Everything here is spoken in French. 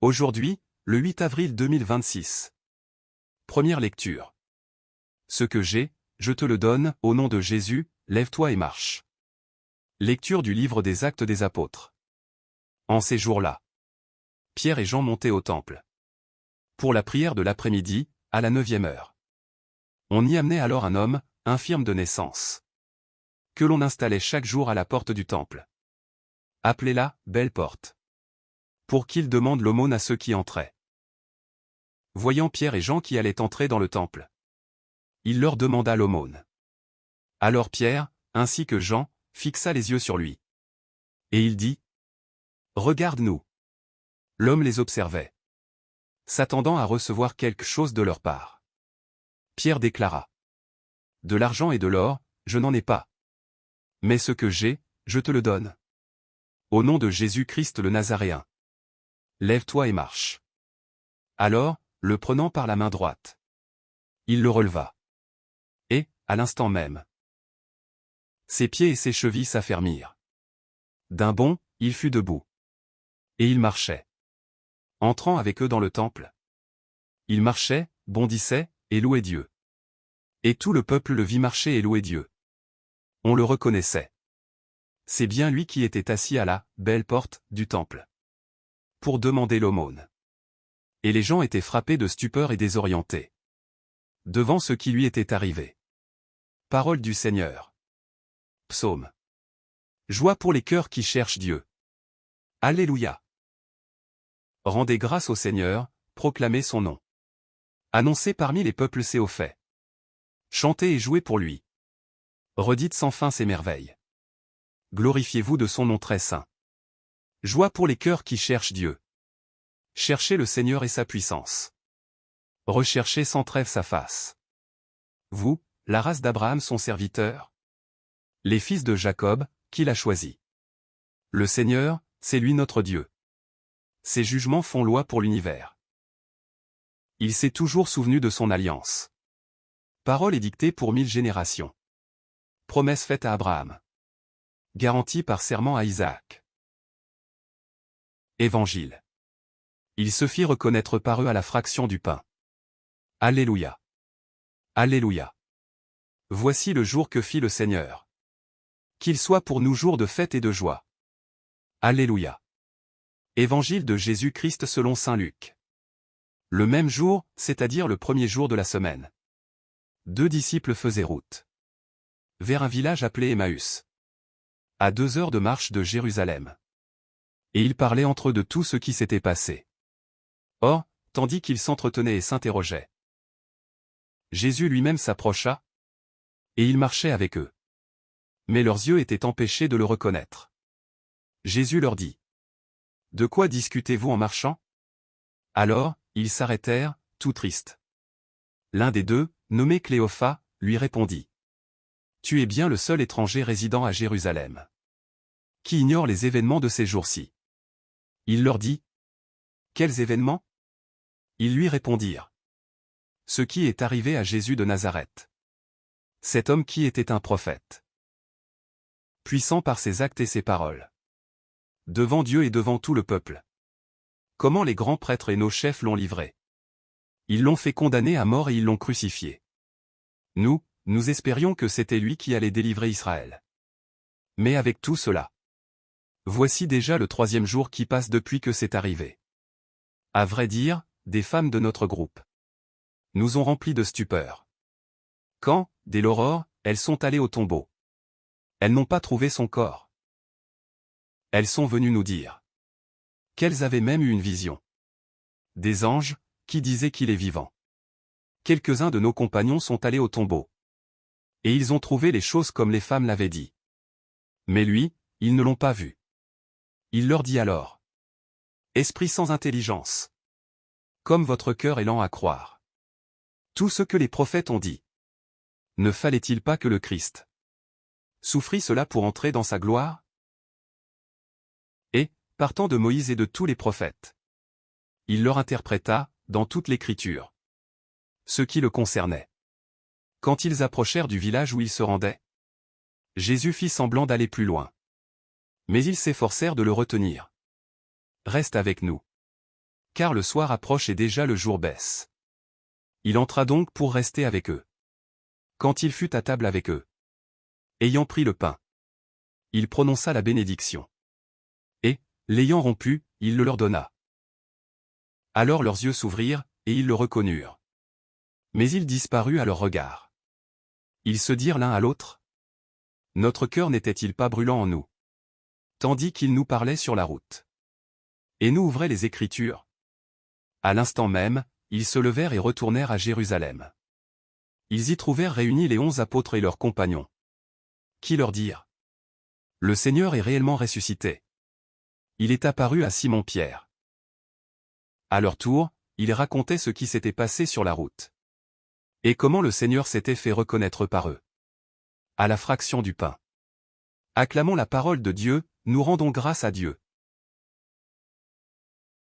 Aujourd'hui, le 8 avril 2026. Première lecture. Ce que j'ai, je te le donne, au nom de Jésus, lève-toi et marche. Lecture du livre des Actes des Apôtres. En ces jours-là, Pierre et Jean montaient au temple. Pour la prière de l'après-midi, à la 9e heure. On y amenait alors un homme, infirme de naissance, que l'on installait chaque jour à la porte du temple. Appelez-la, Belle Porte, pour qu'il demande l'aumône à ceux qui entraient. Voyant Pierre et Jean qui allaient entrer dans le temple, il leur demanda l'aumône. Alors Pierre, ainsi que Jean, fixa les yeux sur lui. Et il dit : Regarde-nous. L'homme les observait, s'attendant à recevoir quelque chose de leur part. Pierre déclara : De l'argent et de l'or, je n'en ai pas. Mais ce que j'ai, je te le donne. Au nom de Jésus-Christ le Nazaréen. Lève-toi et marche. Alors, le prenant par la main droite, il le releva. Et, à l'instant même, ses pieds et ses chevilles s'affermirent. D'un bond, il fut debout. Et il marchait. Entrant avec eux dans le temple, il marchait, bondissait, et louait Dieu. Et tout le peuple le vit marcher et louer Dieu. On le reconnaissait. C'est bien lui qui était assis à la belle porte du temple, pour demander l'aumône. Et les gens étaient frappés de stupeur et désorientés devant ce qui lui était arrivé. Parole du Seigneur. Psaume. Joie pour les cœurs qui cherchent Dieu. Alléluia. Rendez grâce au Seigneur, proclamez son nom. Annoncez parmi les peuples ses hauts faits. Chantez et jouez pour lui. Redites sans fin ses merveilles. Glorifiez-vous de son nom très saint. Joie pour les cœurs qui cherchent Dieu. Cherchez le Seigneur et sa puissance. Recherchez sans trêve sa face. Vous, la race d'Abraham son serviteur. Les fils de Jacob, qu'il a choisis. Le Seigneur, c'est lui notre Dieu. Ses jugements font loi pour l'univers. Il s'est toujours souvenu de son alliance. Parole édictée pour 1000 générations. Promesse faite à Abraham. Garantie par serment à Isaac. Évangile. Il se fit reconnaître par eux à la fraction du pain. Alléluia. Alléluia. Voici le jour que fit le Seigneur. Qu'il soit pour nous jour de fête et de joie. Alléluia. Évangile de Jésus-Christ selon saint Luc. Le même jour, c'est-à-dire le premier jour de la semaine, 2 disciples faisaient route vers un village appelé Emmaüs, à 2 heures de marche de Jérusalem. Et ils parlaient entre eux de tout ce qui s'était passé. Or, tandis qu'ils s'entretenaient et s'interrogeaient, Jésus lui-même s'approcha, et il marchait avec eux. Mais leurs yeux étaient empêchés de le reconnaître. Jésus leur dit : De quoi discutez-vous en marchant ? Alors, ils s'arrêtèrent, tout tristes. L'un des deux, nommé Cléophas, lui répondit : Tu es bien le seul étranger résidant à Jérusalem, qui ignore les événements de ces jours-ci. Il leur dit : Quels événements ? Ils lui répondirent : Ce qui est arrivé à Jésus de Nazareth. Cet homme qui était un prophète, puissant par ses actes et ses paroles, devant Dieu et devant tout le peuple. Comment les grands prêtres et nos chefs l'ont livré. Ils l'ont fait condamner à mort et ils l'ont crucifié. Nous espérions que c'était lui qui allait délivrer Israël. Mais avec tout cela, voici déjà le 3e jour qui passe depuis que c'est arrivé. À vrai dire, des femmes de notre groupe nous ont remplis de stupeur. Quand, dès l'aurore, elles sont allées au tombeau, elles n'ont pas trouvé son corps. Elles sont venues nous dire qu'elles avaient même eu une vision. Des anges, qui disaient qu'il est vivant. Quelques-uns de nos compagnons sont allés au tombeau. Et ils ont trouvé les choses comme les femmes l'avaient dit. Mais lui, ils ne l'ont pas vu. Il leur dit alors : Esprit sans intelligence, comme votre cœur est lent à croire tout ce que les prophètes ont dit. Ne fallait-il pas que le Christ souffrit cela pour entrer dans sa gloire ? Et, partant de Moïse et de tous les prophètes, il leur interpréta, dans toute l'Écriture, ce qui le concernait. Quand ils approchèrent du village où ils se rendaient, Jésus fit semblant d'aller plus loin. Mais ils s'efforcèrent de le retenir. Reste avec nous, car le soir approche et déjà le jour baisse. Il entra donc pour rester avec eux. Quand il fut à table avec eux, ayant pris le pain, il prononça la bénédiction. Et, l'ayant rompu, il le leur donna. Alors leurs yeux s'ouvrirent, et ils le reconnurent. Mais il disparut à leur regard. Ils se dirent l'un à l'autre: Notre cœur n'était-il pas brûlant en nous, tandis qu'il nous parlait sur la route? Et nous ouvrait les Écritures. À l'instant même, ils se levèrent et retournèrent à Jérusalem. Ils y trouvèrent réunis les 11 apôtres et leurs compagnons, qui leur dirent: Le Seigneur est réellement ressuscité. Il est apparu à Simon-Pierre. À leur tour, ils racontaient ce qui s'était passé sur la route. Et comment le Seigneur s'était fait reconnaître par eux. À la fraction du pain. Acclamons la parole de Dieu, nous rendons grâce à Dieu.